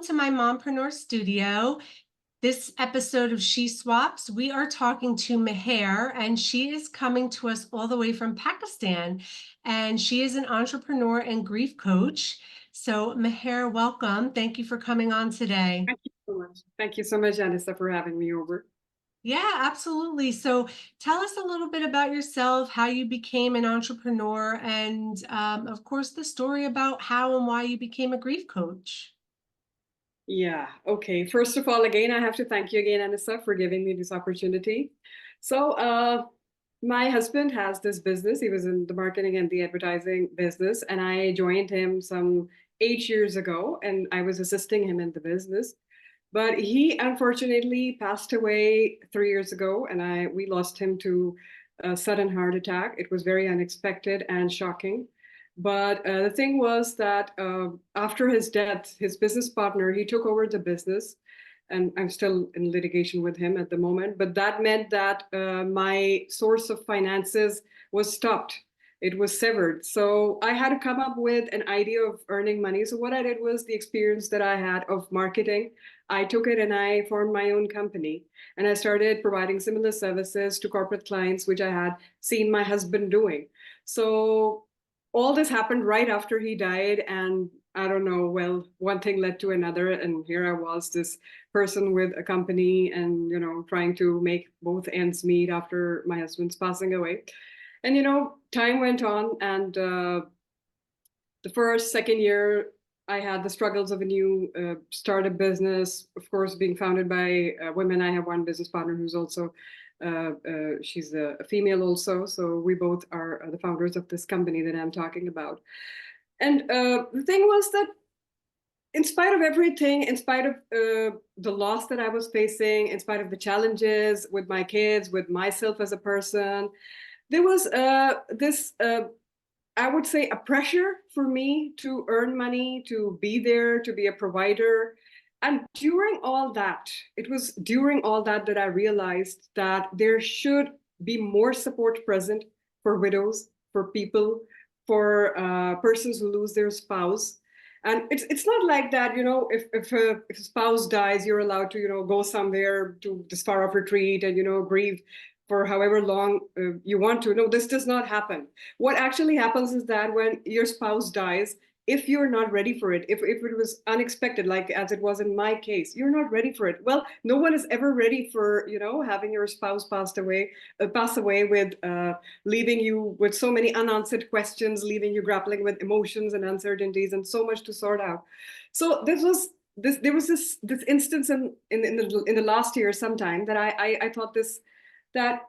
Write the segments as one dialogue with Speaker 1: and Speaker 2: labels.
Speaker 1: to my Mompreneur studio. This episode of She Swaps, we are talking to Mehr, and she is coming to us all the way from Pakistan. And she is an entrepreneur and grief coach. So, Mehr, welcome. Thank you for coming on today.
Speaker 2: Thank you so much. Thank you so much, Anissa, for having me over.
Speaker 1: Yeah, absolutely. So, tell us a little bit about yourself, how you became an entrepreneur, and of course, the story about how and why you became a grief coach.
Speaker 2: Yeah, okay. First of all, again, I have to thank you again, Anissa, for giving me this opportunity. So, my husband has this business. He was in the marketing and the advertising business, and I joined him some 8 years ago, and I was assisting him in the business. But he unfortunately passed away 3 years ago, and we lost him to a sudden heart attack. It was very unexpected and shocking. But the thing was that after his death, his business partner, he took over the business, and I'm still in litigation with him at the moment. But that meant that my source of finances was stopped. It was severed. So I had to come up with an idea of earning money. So what I did was the experience that I had of marketing. I took it and I formed my own company. And I started providing similar services to corporate clients, which I had seen my husband doing. So all this happened right after he died. And I don't know, well, one thing led to another. And here I was, this person with a company and, trying to make both ends meet after my husband's passing away. And, time went on. And the first, second year, I had the struggles of a new startup business, of course, being founded by women. I have one business partner who's also she's a female also. So we both are the founders of this company that I'm talking about. And the thing was that in spite of everything, in spite of the loss that I was facing, in spite of the challenges with my kids, with myself as a person, there was this, I would say, a pressure for me to earn money, to be there, to be a provider. And during all that, it was during all that that I realized that there should be more support present for widows, for people, for persons who lose their spouse. And it's not like that, if a spouse dies, you're allowed to, go somewhere to this far off retreat and, grieve for however long you want to. No, this does not happen. What actually happens is that when your spouse dies, if you're not ready for it, if it was unexpected, like as it was in my case, you're not ready for it. Well, no one is ever ready for, having your spouse pass away with leaving you with so many unanswered questions, leaving you grappling with emotions and uncertainties and so much to sort out. So there was this instance in the last year sometime that I thought that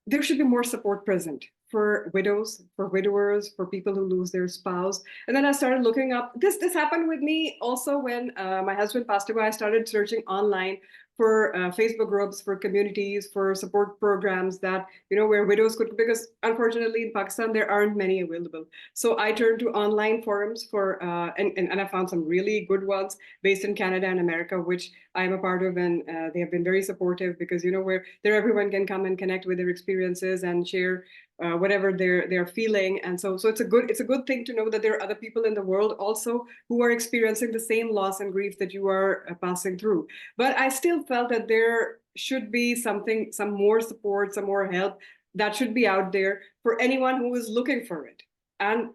Speaker 2: there should be more support present for widows, for widowers, for people who lose their spouse. And then I started looking up. This happened with me also when my husband passed away. I started searching online for Facebook groups, for communities, for support programs that, where widows could, because unfortunately in Pakistan, there aren't many available. So I turned to online forums and I found some really good ones based in Canada and America, which I'm a part of. And they have been very supportive because, where there everyone can come and connect with their experiences and share whatever they're feeling. And so it's a good thing to know that there are other people in the world also who are experiencing the same loss and grief that you are passing through. But I still felt that there should be some more support, some more help that should be out there for anyone who is looking for it. And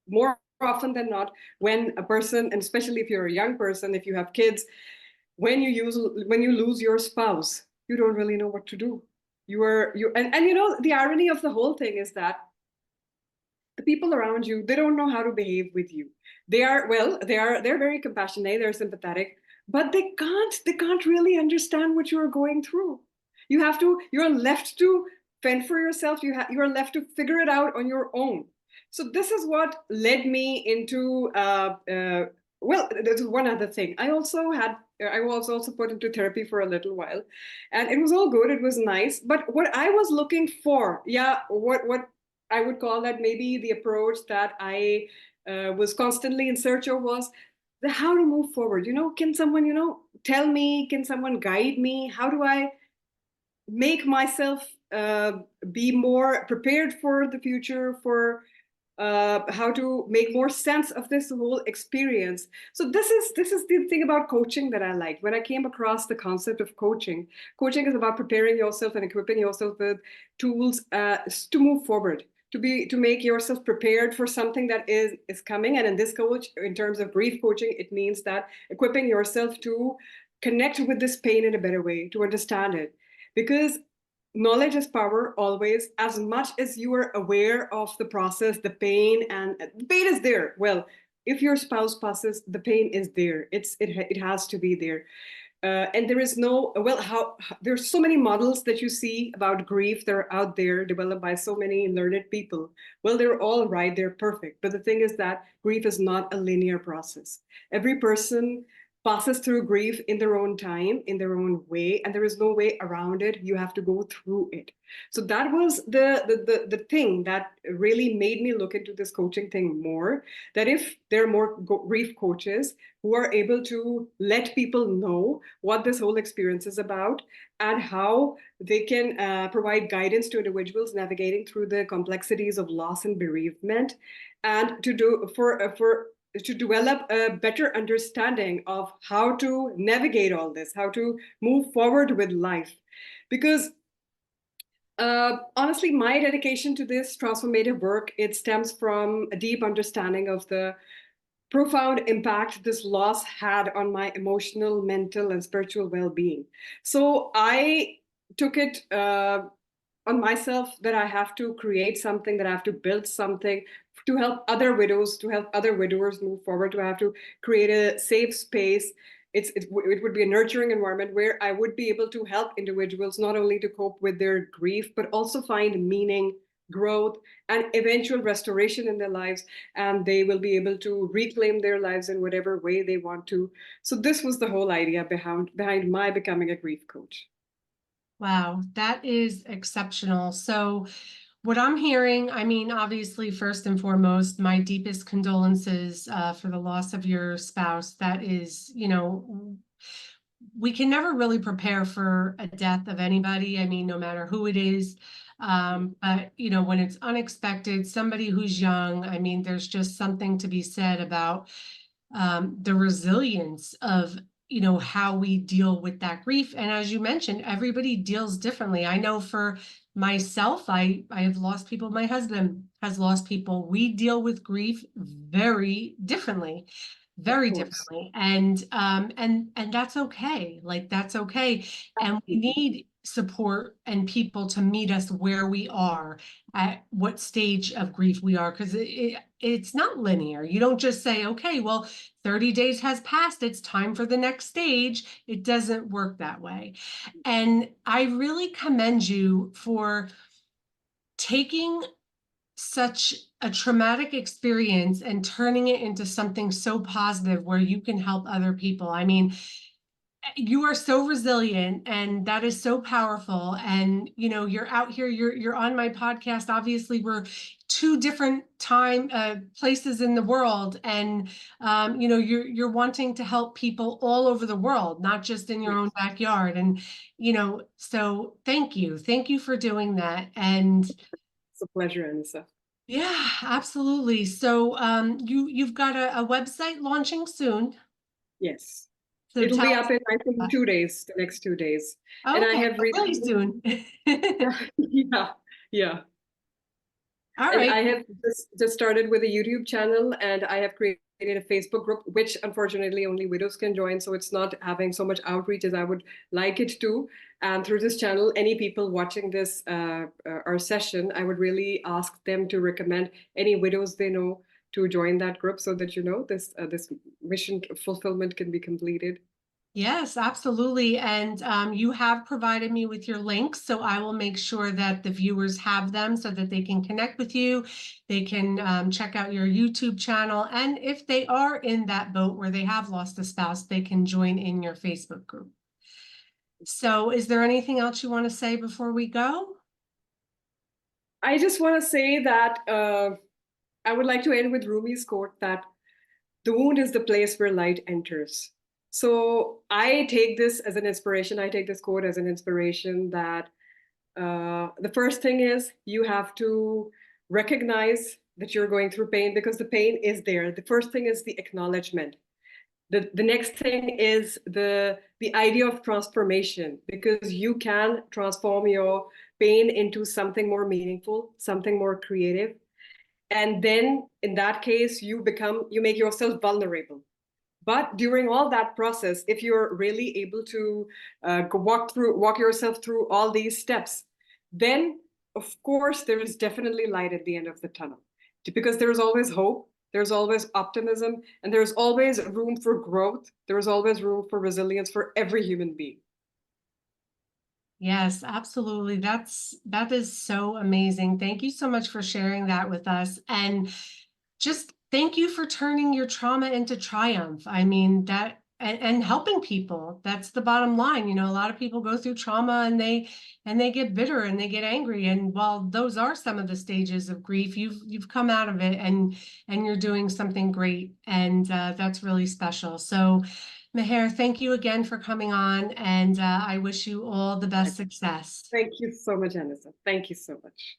Speaker 2: more often than not, when a person, and especially if you're a young person, if you have kids, when you lose your spouse, you don't really know what to do. The irony of the whole thing is that the people around you, they don't know how to behave with you. They're very compassionate, they're sympathetic, but they can't really understand what you're going through. You're left to fend for yourself. You're left to figure it out on your own. So this is what led me into well, there's one other thing. I was also put into therapy for a little while, and it was all good. It was nice. But what I was looking for, yeah, what I would call that maybe the approach that I was constantly in search of was the how to move forward. Can someone, tell me? Can someone guide me? How do I make myself be more prepared for the future, for how to make more sense of this whole experience. So this is the thing about coaching that I like. When I came across the concept of coaching, coaching is about preparing yourself and equipping yourself with tools to move forward, to make yourself prepared for something that is coming. And in this coach, in terms of grief coaching, it means that equipping yourself to connect with this pain in a better way, to understand it, because knowledge is power always. As much as you are aware of the process, the pain, and the pain is there. Well, if your spouse passes, the pain is there. It has to be there. And there is no, well, there's so many models that you see about grief that are out there developed by so many learned people. Well, they're all right, they're perfect. But the thing is that grief is not a linear process. Every person passes through grief in their own time, in their own way, and there is no way around it. You have to go through it. So that was the thing that really made me look into this coaching thing more, that if there are more grief coaches who are able to let people know what this whole experience is about and how they can provide guidance to individuals navigating through the complexities of loss and bereavement, and to develop a better understanding of how to navigate all this, how to move forward with life. Because honestly, my dedication to this transformative work, it stems from a deep understanding of the profound impact this loss had on my emotional, mental, and spiritual well-being. So I took it on myself that I have to create something, that I have to build something to help other widows, to help other widowers move forward, to have to create a safe space. It would be a nurturing environment where I would be able to help individuals not only to cope with their grief, but also find meaning, growth, and eventual restoration in their lives. And they will be able to reclaim their lives in whatever way they want to. So this was the whole idea behind my becoming a grief coach.
Speaker 1: Wow, that is exceptional. So, what I'm hearing, I mean, obviously, first and foremost, my deepest condolences for the loss of your spouse. That is, we can never really prepare for a death of anybody. I mean, no matter who it is. But, when it's unexpected, somebody who's young, I mean, there's just something to be said about the resilience of how we deal with that grief. And as you mentioned, everybody deals differently. I know for myself, I have lost people. My husband has lost people. We deal with grief very differently,
Speaker 2: Of
Speaker 1: very
Speaker 2: course.
Speaker 1: differently. And that's okay. Like, that's okay. And we need support and people to meet us where we are, at what stage of grief we are, because it's not linear. You don't just say, okay, well, 30 days has passed, it's time for the next stage. It doesn't work that way. And I really commend you for taking such a traumatic experience and turning it into something so positive where you can help other people. I mean, you are so resilient, and that is so powerful. And you're out here, you're on my podcast. Obviously, we're two different time places in the world, and you're wanting to help people all over the world, not just in your
Speaker 2: Yes.
Speaker 1: own backyard. And so thank you for doing that. And
Speaker 2: It's a pleasure, Anissa.
Speaker 1: yeah, absolutely. So you've got a website launching soon,
Speaker 2: Yes.
Speaker 1: so
Speaker 2: It'll
Speaker 1: tell
Speaker 2: be
Speaker 1: us
Speaker 2: up in, I think,
Speaker 1: about
Speaker 2: 2 days, the next 2 days.
Speaker 1: that.
Speaker 2: And I
Speaker 1: Okay,
Speaker 2: have
Speaker 1: so really
Speaker 2: recently,
Speaker 1: soon.
Speaker 2: yeah, yeah.
Speaker 1: All
Speaker 2: And
Speaker 1: right.
Speaker 2: I have just started with a YouTube channel, and I have created a Facebook group, which unfortunately only widows can join. So it's not having so much outreach as I would like it to. And through this channel, any people watching this our session, I would really ask them to recommend any widows they know to join that group, so that this mission fulfillment can be completed.
Speaker 1: Yes, absolutely. And you have provided me with your links, so I will make sure that the viewers have them so that they can connect with you. They can check out your YouTube channel. And if they are in that boat where they have lost a spouse, they can join in your Facebook group. So is there anything else you want to say before we go?
Speaker 2: I just want to say that I would like to end with Rumi's quote that the wound is the place where light enters. So I take this as an inspiration. I take this quote as an inspiration that the first thing is you have to recognize that you're going through pain, because the pain is there. The first thing is the acknowledgement. The next thing is the idea of transformation, because you can transform your pain into something more meaningful, something more creative. And then in that case, you make yourself vulnerable. But during all that process, if you're really able to walk yourself through all these steps, then of course there is definitely light at the end of the tunnel, because there is always hope, there's always optimism, and there's always room for growth. There is always room for resilience for every human being.
Speaker 1: Yes, absolutely. That is so amazing. Thank you so much for sharing that with us. And just thank you for turning your trauma into triumph. I mean, and helping people. That's the bottom line. You know, a lot of people go through trauma and they get bitter and they get angry. And while those are some of the stages of grief, you've come out of it and you're doing something great. And that's really special. So Mehr, thank you again for coming on, and I wish you all the best success.
Speaker 2: Thank you so much, Anissa. Thank you so much.